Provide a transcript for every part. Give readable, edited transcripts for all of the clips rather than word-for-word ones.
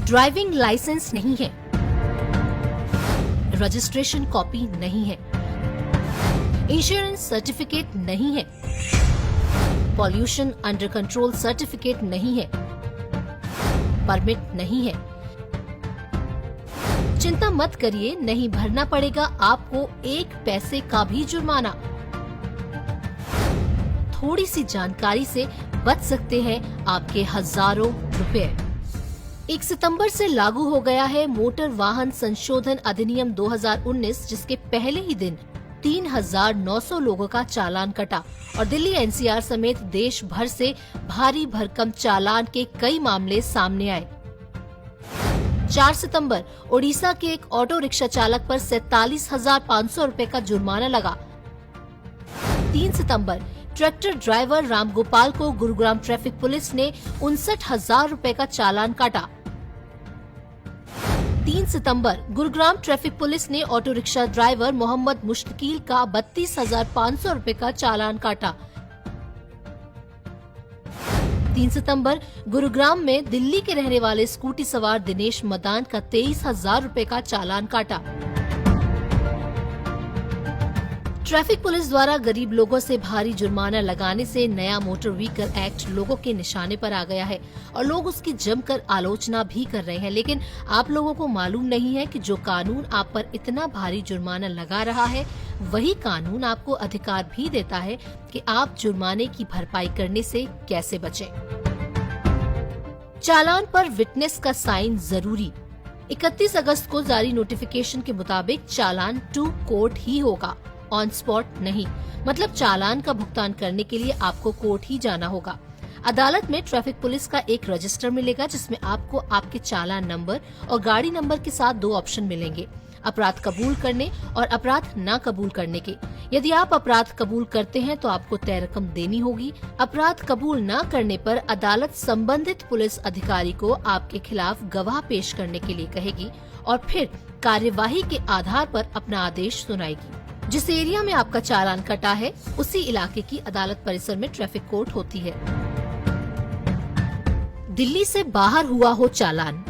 Driving licence नहीं है, registration copy नहीं है, इंश्योरेंस सर्टिफिकेट नहीं है, पॉल्यूशन अंडर कंट्रोल सर्टिफिकेट नहीं है, परमिट नहीं है, चिंता मत करिए, नहीं भरना पड़ेगा आपको 1 पैसे का भी जुर्माना। थोड़ी सी जानकारी से बच सकते हैं आपके हजारों रुपए। 1 सितंबर से लागू हो गया है मोटर वाहन संशोधन अधिनियम 2019, जिसके पहले ही दिन 3,900 लोगों का चालान कटा और दिल्ली एनसीआर समेत देश भर से भारी भरकम चालान के कई मामले सामने आए। 4 सितंबर ओडिशा के एक ऑटो रिक्शा चालक पर 47,500 रुपए का जुर्माना लगा। 3 सितंबर ट्रैक्टर ड्राइवर रामगोपाल को गुरुग्राम ट्रैफिक पुलिस ने 59,000 रुपए का चालान काटा। 3 सितंबर गुरुग्राम ट्रैफिक पुलिस ने ऑटो रिक्शा ड्राइवर मोहम्मद मुश्तकील का 32,500 रुपए का चालान काटा। 3 सितंबर गुरुग्राम में दिल्ली के रहने वाले स्कूटी सवार दिनेश मदान का 23,000 रुपए का चालान काटा। ट्रैफिक पुलिस द्वारा गरीब लोगों से भारी जुर्माना लगाने से नया मोटर व्हीकल एक्ट लोगों के निशाने पर आ गया है और लोग उसकी जमकर आलोचना भी कर रहे हैं। लेकिन आप लोगों को मालूम नहीं है कि जो कानून आप पर इतना भारी जुर्माना लगा रहा है, वही कानून आपको अधिकार भी देता है कि आप जुर्माने की भरपाई करने से कैसे बचें। चालान पर विटनेस का साइन जरूरी। 31 अगस्त को जारी नोटिफिकेशन के मुताबिक चालान टू कोर्ट ही होगा, ऑन स्पॉट नहीं। मतलब चालान का भुगतान करने के लिए आपको कोर्ट ही जाना होगा। अदालत में ट्रैफिक पुलिस का एक रजिस्टर मिलेगा जिसमें आपको आपके चालान नंबर और गाड़ी नंबर के साथ 2 ऑप्शन मिलेंगे, अपराध कबूल करने और अपराध न कबूल करने के। यदि आप अपराध कबूल करते हैं तो आपको तय रकम देनी होगी। अपराध कबूल न करने पर अदालत संबंधित पुलिस अधिकारी को आपके खिलाफ गवाह पेश करने के लिए कहेगी और फिर कार्यवाही के आधार पर अपना आदेश सुनाएगी। जिस एरिया में आपका चालान कटा है उसी इलाके की अदालत परिसर में ट्रैफिक कोर्ट होती है। दिल्ली से बाहर हुआ हो चालान।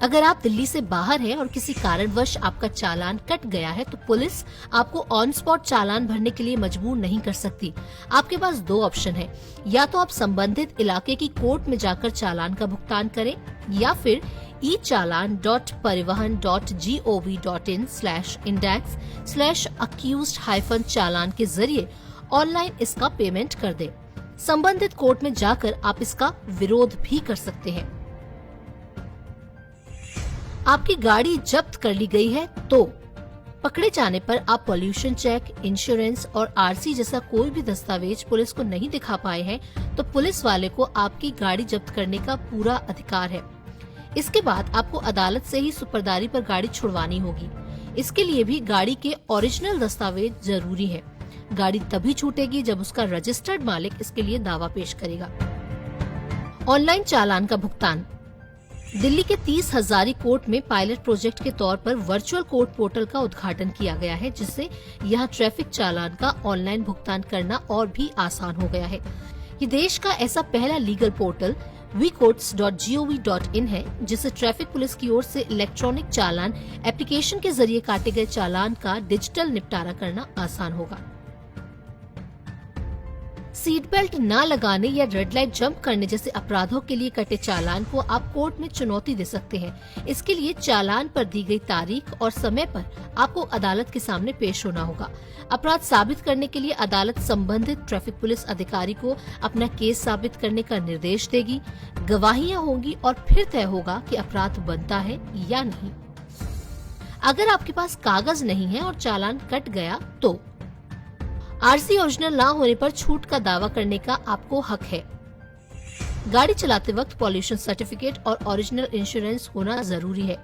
अगर आप दिल्ली से बाहर हैं और किसी कारणवश आपका चालान कट गया है तो पुलिस आपको ऑन स्पॉट चालान भरने के लिए मजबूर नहीं कर सकती। आपके पास 2 ऑप्शन हैं, या तो आप संबंधित इलाके की कोर्ट में जाकर चालान का भुगतान करें या फिर echallan.parivahan.gov.in/index/accused-चालान के जरिए ऑनलाइन इसका पेमेंट कर दें। संबंधित कोर्ट में जाकर आप इसका विरोध भी कर सकते हैं। आपकी गाड़ी जब्त कर ली गई है तो पकड़े जाने पर आप पॉल्यूशन चेक, इंश्योरेंस और आरसी जैसा कोई भी दस्तावेज पुलिस को नहीं दिखा पाए हैं तो पुलिस वाले को आपकी गाड़ी जब्त करने का पूरा अधिकार है। इसके बाद आपको अदालत से ही सुपर्दारी पर गाड़ी छुड़वानी होगी। इसके लिए भी गाड़ी के ओरिजिनल दस्तावेज जरूरी है। गाड़ी तभी छूटेगी जब उसका रजिस्टर्ड मालिक इसके लिए दावा पेश करेगा। ऑनलाइन चालान का भुगतान। दिल्ली के 30 हजारी कोर्ट में पायलट प्रोजेक्ट के तौर पर वर्चुअल कोर्ट पोर्टल का उद्घाटन किया गया है, जिससे यहाँ ट्रैफिक चालान का ऑनलाइन भुगतान करना और भी आसान हो गया है। ये देश का ऐसा पहला लीगल पोर्टल vcourts.gov.in है, जिससे ट्रैफिक पुलिस की ओर से इलेक्ट्रॉनिक चालान एप्लीकेशन के जरिए काटे गए चालान का डिजिटल निपटारा करना आसान होगा। सीट बेल्ट न लगाने या रेड लाइट जंप करने जैसे अपराधों के लिए कटे चालान को आप कोर्ट में चुनौती दे सकते हैं। इसके लिए चालान पर दी गई तारीख और समय पर आपको अदालत के सामने पेश होना होगा। अपराध साबित करने के लिए अदालत संबंधित ट्रैफिक पुलिस अधिकारी को अपना केस साबित करने का निर्देश देगी। गवाहियां होंगी और फिर तय होगा कि अपराध बनता है या नहीं। अगर आपके पास कागज नहीं है और चालान कट गया तो आरसी ओरिजिनल ना होने पर छूट का दावा करने का आपको हक है। गाड़ी चलाते वक्त पॉल्यूशन सर्टिफिकेट और ओरिजिनल इंश्योरेंस होना जरूरी है।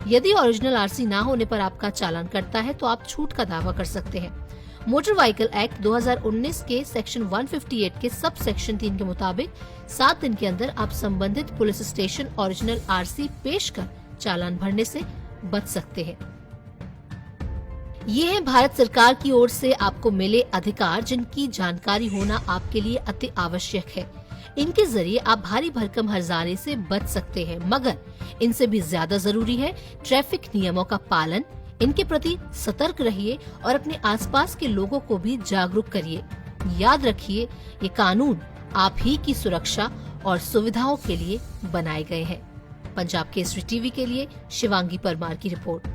यदि ओरिजिनल आरसी ना होने पर आपका चालान कटता है तो आप छूट का दावा कर सकते हैं। मोटर व्हीकल एक्ट 2019 के सेक्शन 158 के सब सेक्शन 3 के मुताबिक 7 दिन के अंदर आप संबंधित पुलिस स्टेशन ओरिजिनल आरसी पेश कर चालान भरने से बच सकते हैं। ये है भारत सरकार की ओर से आपको मिले अधिकार, जिनकी जानकारी होना आपके लिए अति आवश्यक है। इनके जरिए आप भारी भरकम हर्जाने से बच सकते हैं, मगर इनसे भी ज्यादा जरूरी है ट्रैफिक नियमों का पालन। इनके प्रति सतर्क रहिए और अपने आसपास के लोगों को भी जागरूक करिए। याद रखिए, ये कानून आप ही की सुरक्षा और सुविधाओं के लिए बनाए गए हैं। पंजाब केसरी टीवी के लिए शिवांगी परमार की रिपोर्ट।